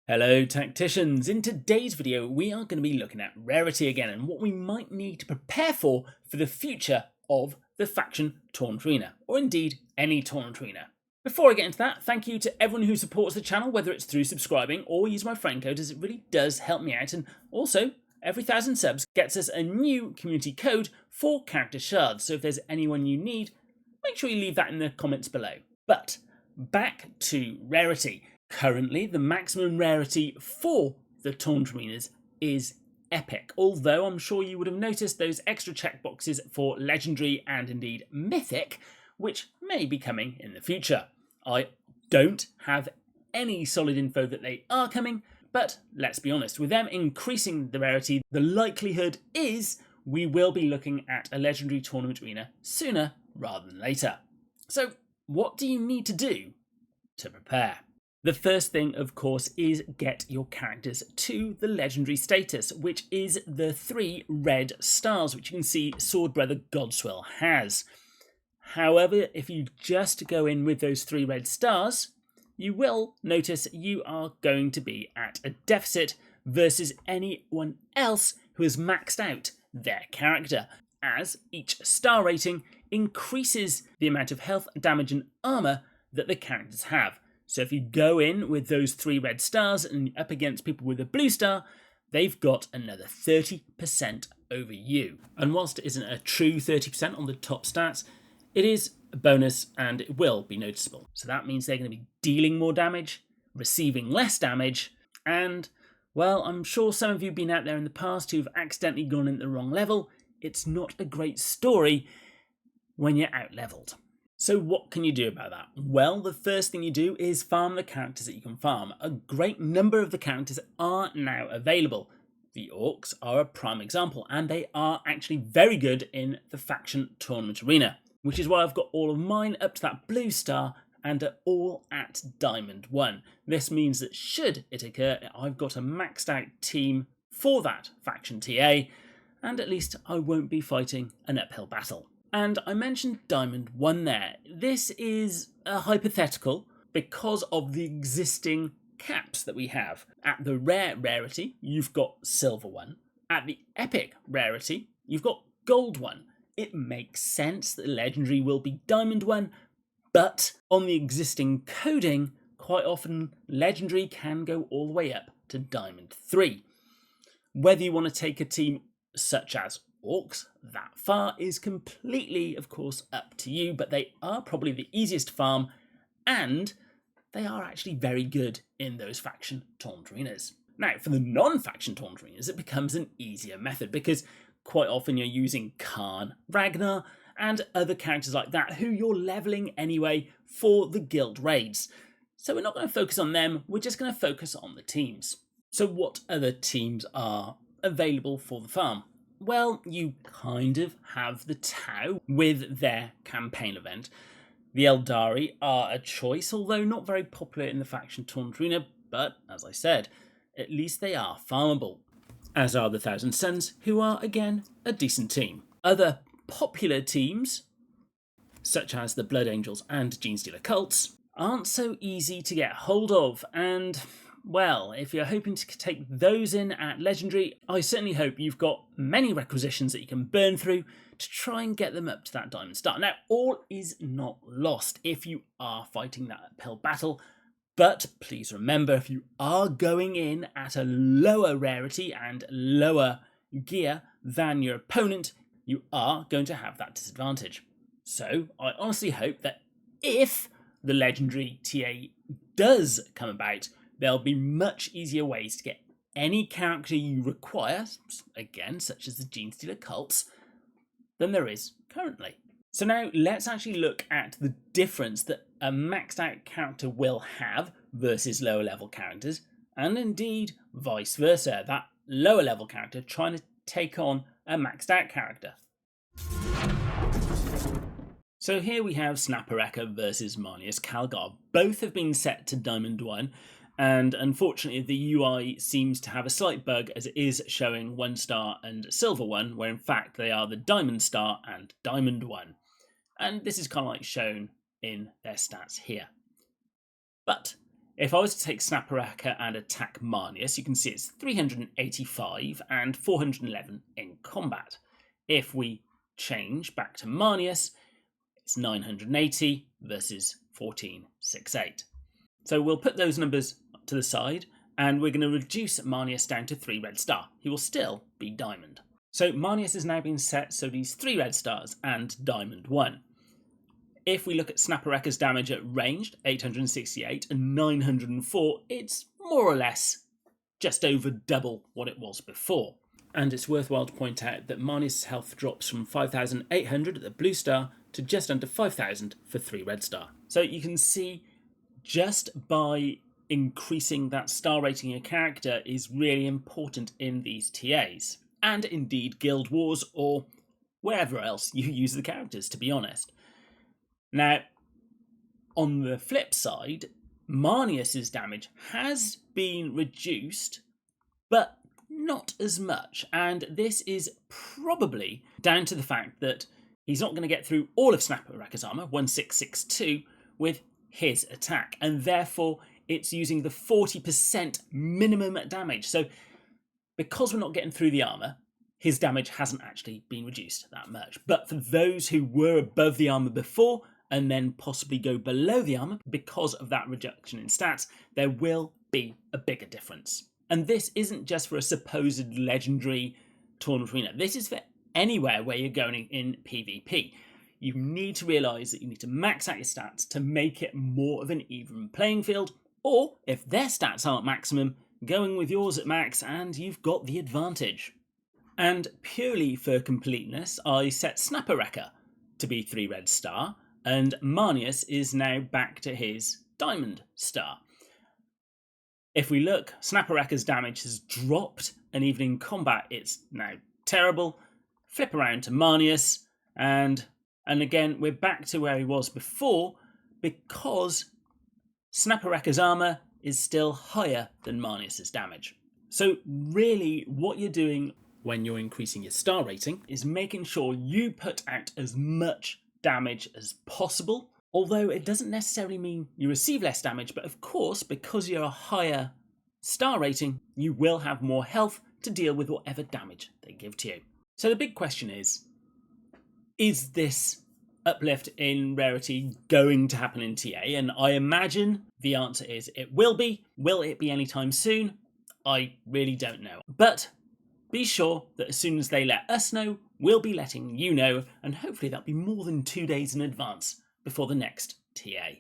Hello Tacticians! In today's video we are going to be looking at rarity again and what we might need to prepare for the future of the faction Taunt Arena, or indeed any Taunt Arena. Before I get into that, thank you to everyone who supports the channel, whether it's through subscribing or use my friend code, as it really does help me out, and also every 1,000 subs gets us a new community code for character shards, so if there's anyone you need, make sure you leave that in the comments below. But back to rarity. Currently, the maximum rarity for the Taunt Arenas is Epic, although I'm sure you would have noticed those extra checkboxes for Legendary and indeed Mythic, which may be coming in the future. I don't have any solid info that they are coming, but let's be honest, with them increasing the rarity, the likelihood is we will be looking at a Legendary Tournament Arena sooner rather than later. So what do you need to do to prepare? The first thing, of course, is get your characters to the legendary status, which is the 3 red stars, which you can see Swordbrother Godswill has. However, if you just go in with those 3 red stars, you will notice you are going to be at a deficit versus anyone else who has maxed out their character, as each star rating increases the amount of health, damage and armour that the characters have. So if you go in with those 3 red stars and up against people with a blue star, they've got another 30% over you. And whilst it isn't a true 30% on the top stats, it is a bonus and it will be noticeable. So that means they're going to be dealing more damage, receiving less damage, and, well, I'm sure some of you have been out there in the past who've accidentally gone in at the wrong level. It's not a great story when you're out-leveled. So what can you do about that? Well, the first thing you do is farm the characters that you can farm. A great number of the characters are now available. The Orcs are a prime example, and they are actually very good in the faction tournament arena, which is why I've got all of mine up to that blue star and are all at Diamond 1. This means that should it occur, I've got a maxed out team for that faction TA, and at least I won't be fighting an uphill battle. And I mentioned Diamond 1 there. This is a hypothetical because of the existing caps that we have. At the rare rarity, you've got Silver 1. At the epic rarity, you've got Gold 1. It makes sense that Legendary will be Diamond 1, but on the existing coding, quite often Legendary can go all the way up to Diamond 3. Whether you want to take a team such as Orcs that far is completely, of course, up to you, but they are probably the easiest to farm, and they are actually very good in those faction taunt arenas. Now, for the non-faction taunt arenas, it becomes an easier method because quite often you're using Khan, Ragnar, and other characters like that who you're leveling anyway for the guild raids. So we're not going to focus on them, we're just going to focus on the teams. So what other teams are available for the farm? Well, you kind of have the Tau with their campaign event. The Eldari are a choice, although not very popular in the faction taunt arena, but as I said, at least they are farmable. As are the Thousand Sons, who are again a decent team. Other popular teams, such as the Blood Angels and Genestealer cults, aren't so easy to get hold of, and well, if you're hoping to take those in at Legendary, I certainly hope you've got many requisitions that you can burn through to try and get them up to that Diamond Star. Now, all is not lost if you are fighting that uphill battle, but please remember, if you are going in at a lower rarity and lower gear than your opponent, you are going to have that disadvantage. So, I honestly hope that if the Legendary TA does come about, there'll be much easier ways to get any character you require, again, such as the Genestealer cults, than there is currently. So now let's actually look at the difference that a maxed out character will have versus lower level characters, and indeed vice versa, that lower level character trying to take on a maxed out character. So here we have Snapareka versus Marneus Calgar. Both have been set to Diamond 1, and unfortunately the UI seems to have a slight bug as it is showing 1 star and Silver 1, where in fact they are the Diamond Star and Diamond 1. And this is kind of like shown in their stats here. But If I was to take Snaparaka and attack Marneus, you can see it's 385 and 411 in combat. If we change back to Marneus, it's 980 versus 1468. So we'll put those numbers to the side, and we're going to reduce Marneus down to 3 red star. He will still be diamond. So Marneus has now been set, so these 3 red stars and diamond 1. If we look at Snaparaka's damage at ranged, 868 and 904, it's more or less just over double what it was before. And it's worthwhile to point out that Marneus' health drops from 5,800 at the blue star to just under 5,000 for 3 red star. So you can see just by increasing that star rating in a character is really important in these TAs. And indeed Guild Wars or wherever else you use the characters, to be honest. Now, on the flip side, Marneus' damage has been reduced, but not as much. And this is probably down to the fact that he's not going to get through all of Snaparaka's armor, 1662, with his attack. And therefore, it's using the 40% minimum damage. So because we're not getting through the armor, his damage hasn't actually been reduced that much. But for those who were above the armor before and then possibly go below the armor because of that reduction in stats, there will be a bigger difference. And this isn't just for a supposed legendary tournament arena. This is for anywhere where you're going in PvP. You need to realise that you need to max out your stats to make it more of an even playing field, or if their stats aren't maximum, going with yours at max and you've got the advantage. And purely for completeness, I set Snaparaka to be 3 red star, and Marneus is now back to his diamond star. If we look, Snaparaka's damage has dropped, and even in combat it's now terrible. Flip around to Marneus, and again we're back to where he was before, because Snaparaka's armor is still higher than Marneus' damage. So really what you're doing when you're increasing your star rating is making sure you put out as much damage as possible, although it doesn't necessarily mean you receive less damage, but of course, because you're a higher star rating, you will have more health to deal with whatever damage they give to you. So the big question is this uplift in rarity going to happen in TA? And I imagine the answer is it will be. Will it be anytime soon? I really don't know. But be sure that as soon as they let us know, we'll be letting you know, and hopefully that'll be more than 2 days in advance before the next TA.